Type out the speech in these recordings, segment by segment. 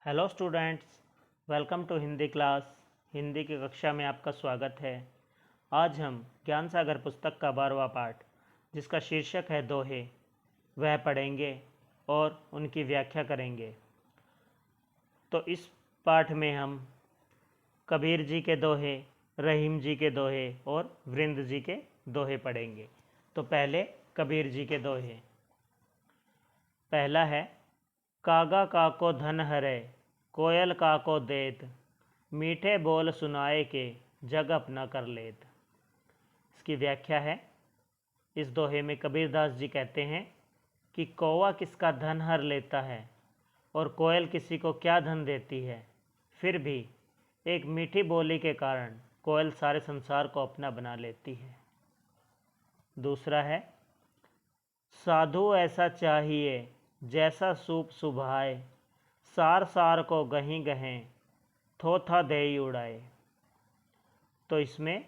Hello students, welcome to Hindi class. हिंदी की कक्षा में आपका स्वागत है। आज हम ज्ञान सागर पुस्तक का 12वां पाठ, जिसका शीर्षक है दोहे, वह पढ़ेंगे और उनकी व्याख्या करेंगे। तो इस पाठ में हम कबीर जी के दोहे, रहीम जी के दोहे और वृंद जी के दोहे पढ़ेंगे। तो पहले कबीर जी के दोहे। पहला है, कागा काको धन हरे, कोयल काको देत, मीठे बोल सुनाए के जग अपना कर लेत। इसकी व्याख्या है, इस दोहे में कबीरदास जी कहते हैं कि कौवा किसका धन हर लेता है और कोयल किसी को क्या धन देती है, फिर भी एक मीठी बोली के कारण कोयल सारे संसार को अपना बना लेती है। दूसरा है, साधु ऐसा चाहिए जैसा सूप सुभाए, सार सार को गहीं गहें थोथा देई उड़ाए। तो इसमें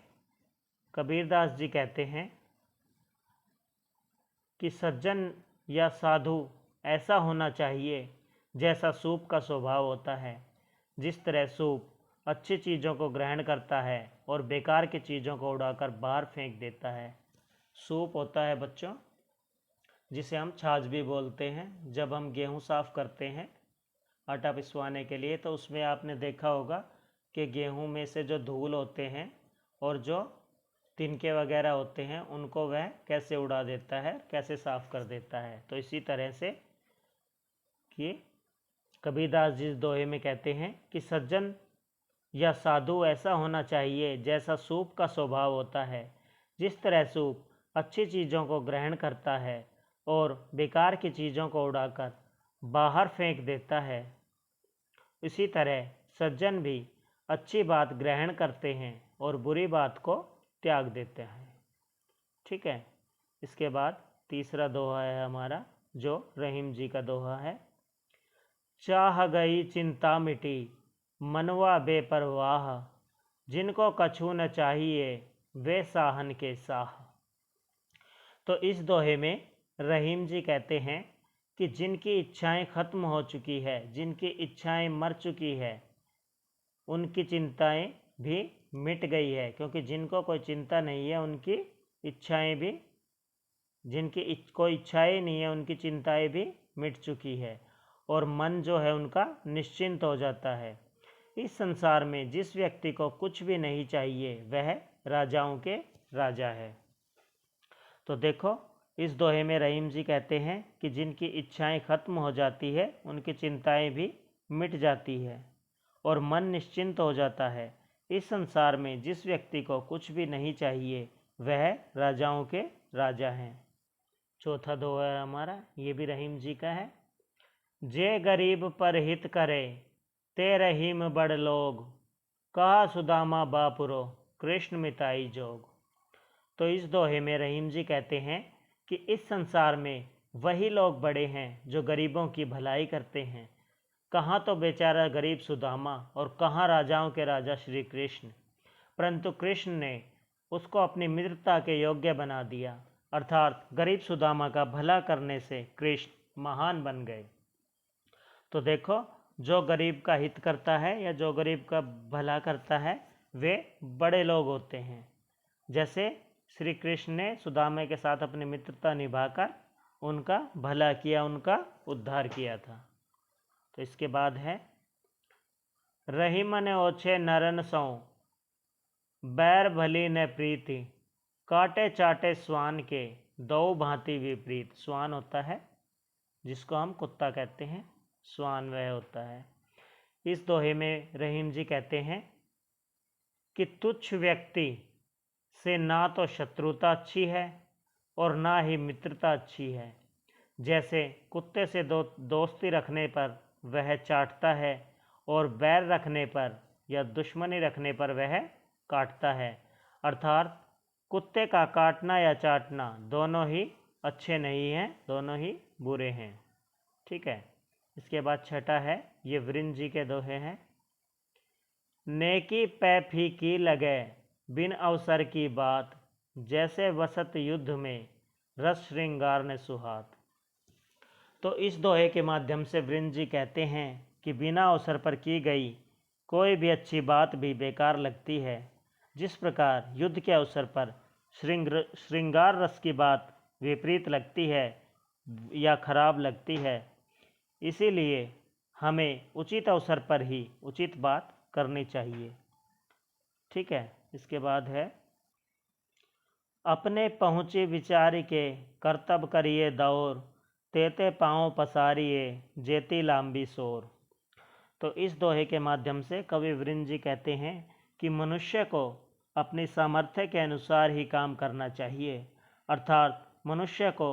कबीरदास जी कहते हैं कि सज्जन या साधु ऐसा होना चाहिए जैसा सूप का स्वभाव होता है। जिस तरह सूप अच्छी चीज़ों को ग्रहण करता है और बेकार की चीज़ों को उड़ाकर बाहर फेंक देता है। सूप होता है बच्चों, जिसे हम छाछ भी बोलते हैं। जब हम गेहूँ साफ़ करते हैं आटा पिसवाने के लिए, तो उसमें आपने देखा होगा कि गेहूं में से जो धूल होते हैं और जो तिनके वगैरह होते हैं, उनको वह कैसे उड़ा देता है, कैसे साफ़ कर देता है। तो इसी तरह से कि कबीरदास जी दोहे में कहते हैं कि सज्जन या साधु ऐसा होना चाहिए जैसा सूप का स्वभाव होता है। जिस तरह सूप अच्छी चीज़ों को ग्रहण करता है और बेकार की चीज़ों को उड़ाकर बाहर फेंक देता है, इसी तरह सज्जन भी अच्छी बात ग्रहण करते हैं और बुरी बात को त्याग देते हैं। ठीक है। इसके बाद तीसरा दोहा है हमारा, जो रहीम जी का दोहा है। चाह गई चिंता मिटी, मनवा बेपरवाह, जिनको कछु न चाहिए वे साहन के साह। तो इस दोहे में रहीम जी कहते हैं कि जिनकी इच्छाएं खत्म हो चुकी है, जिनकी इच्छाएं मर चुकी है, उनकी चिंताएं भी मिट गई है। क्योंकि जिनको कोई चिंता नहीं है, उनकी इच्छाएं भी, जिनकी कोई इच्छाएं नहीं है, उनकी चिंताएं भी मिट चुकी है और मन जो है उनका निश्चिंत हो जाता है। इस संसार में जिस व्यक्ति को कुछ भी नहीं चाहिए, वह राजाओं के राजा है। तो देखो, इस दोहे में रहीम जी कहते हैं कि जिनकी इच्छाएं खत्म हो जाती है, उनकी चिंताएं भी मिट जाती है और मन निश्चिंत हो जाता है। इस संसार में जिस व्यक्ति को कुछ भी नहीं चाहिए, वह राजाओं के राजा हैं। चौथा दोहा है हमारा, ये भी रहीम जी का है। जे गरीब पर हित करे, ते रहीम बड़ लोग, कहा सुदामा बापुरो, कृष्ण मिताई जोग। तो इस दोहे में रहीम जी कहते हैं कि इस संसार में वही लोग बड़े हैं जो गरीबों की भलाई करते हैं। कहाँ तो बेचारा गरीब सुदामा और कहाँ राजाओं के राजा श्री कृष्ण, परंतु कृष्ण ने उसको अपनी मित्रता के योग्य बना दिया। अर्थात गरीब सुदामा का भला करने से कृष्ण महान बन गए। तो देखो, जो गरीब का हित करता है या जो गरीब का भला करता है, वे बड़े लोग होते हैं। जैसे श्री कृष्ण ने सुदामा के साथ अपनी मित्रता निभाकर उनका भला किया, उनका उद्धार किया था। तो इसके बाद है, रहीम ने ओछे नरन सौ, बैर भली न प्रीति, काटे चाटे स्वान के, दो भांति विपरीत। स्वान होता है जिसको हम कुत्ता कहते हैं, स्वान वह होता है। इस दोहे में रहीम जी कहते हैं कि तुच्छ व्यक्ति से ना तो शत्रुता अच्छी है और ना ही मित्रता अच्छी है। जैसे कुत्ते से दोस्ती रखने पर वह चाटता है और बैर रखने पर या दुश्मनी रखने पर वह काटता है। अर्थात कुत्ते का काटना या चाटना दोनों ही अच्छे नहीं हैं, दोनों ही बुरे हैं। ठीक है। इसके बाद छठा है, ये वृंद जी के दोहे हैं। नेकी पै फीकी लगे, बिन अवसर की बात, जैसे वसत युद्ध में रस श्रृंगार ने सुहात। तो इस दोहे के माध्यम से वृंद जी कहते हैं कि बिना अवसर पर की गई कोई भी अच्छी बात भी बेकार लगती है। जिस प्रकार युद्ध के अवसर पर श्रृंगार रस की बात विपरीत लगती है या खराब लगती है, इसीलिए हमें उचित अवसर पर ही उचित बात करनी चाहिए। ठीक है, इसके बाद है, अपने पहुँचे विचार के कर्तव्य करिए दौर, तेते पाँव पसारिए जेती लांबी सोर। तो इस दोहे के माध्यम से कवि वृंद जी कहते हैं कि मनुष्य को अपनी सामर्थ्य के अनुसार ही काम करना चाहिए, अर्थात मनुष्य को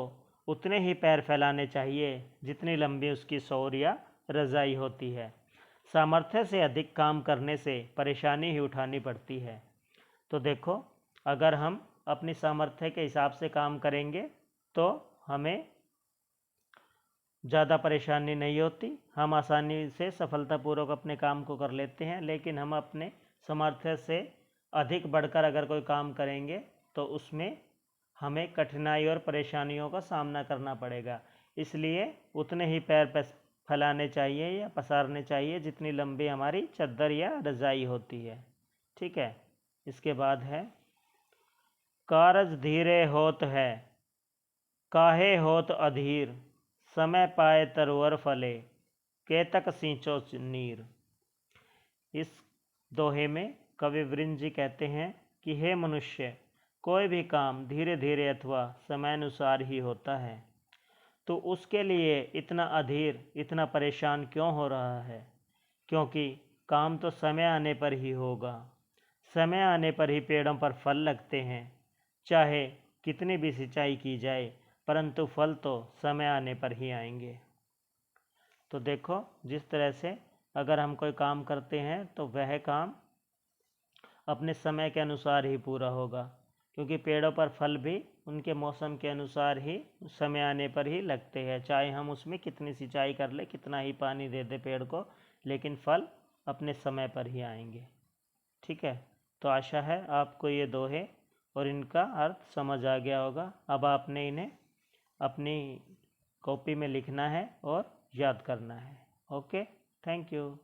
उतने ही पैर फैलाने चाहिए जितनी लंबी उसकी सौर या रज़ाई होती है। सामर्थ्य से अधिक काम करने से परेशानी ही उठानी पड़ती है। तो देखो, अगर हम अपनी सामर्थ्य के हिसाब से काम करेंगे तो हमें ज़्यादा परेशानी नहीं होती, हम आसानी से सफलतापूर्वक अपने काम को कर लेते हैं। लेकिन हम अपने सामर्थ्य से अधिक बढ़कर अगर कोई काम करेंगे तो उसमें हमें कठिनाई और परेशानियों का सामना करना पड़ेगा। इसलिए उतने ही पैर फैलाने चाहिए या पसारने चाहिए जितनी लंबी हमारी चद्दर या रज़ाई होती है। ठीक है, इसके बाद है, कारज धीरे होत है काहे होत अधीर, समय पाए तरवर फले केतक सींचो नीर। इस दोहे में कवि वृंद जी कहते हैं कि हे मनुष्य, कोई भी काम धीरे धीरे अथवा समयानुसार ही होता है, तो उसके लिए इतना अधीर, इतना परेशान क्यों हो रहा है? क्योंकि काम तो समय आने पर ही होगा। समय आने पर ही पेड़ों पर फल लगते हैं। चाहे कितनी भी सिंचाई की जाए, परंतु फल तो समय आने पर ही आएंगे। तो देखो, जिस तरह से अगर हम कोई काम करते हैं तो वह काम अपने समय के अनुसार ही पूरा होगा, क्योंकि पेड़ों पर फल भी उनके मौसम के अनुसार ही समय आने पर ही लगते हैं। चाहे हम उसमें कितनी सिंचाई कर ले, कितना ही पानी दे दे पेड़ को, लेकिन फल अपने समय पर ही आएंगे। ठीक है, तो आशा है आपको ये दोहे और इनका अर्थ समझ आ गया होगा। अब आपने इन्हें अपनी कॉपी में लिखना है और याद करना है। Okay, thank you.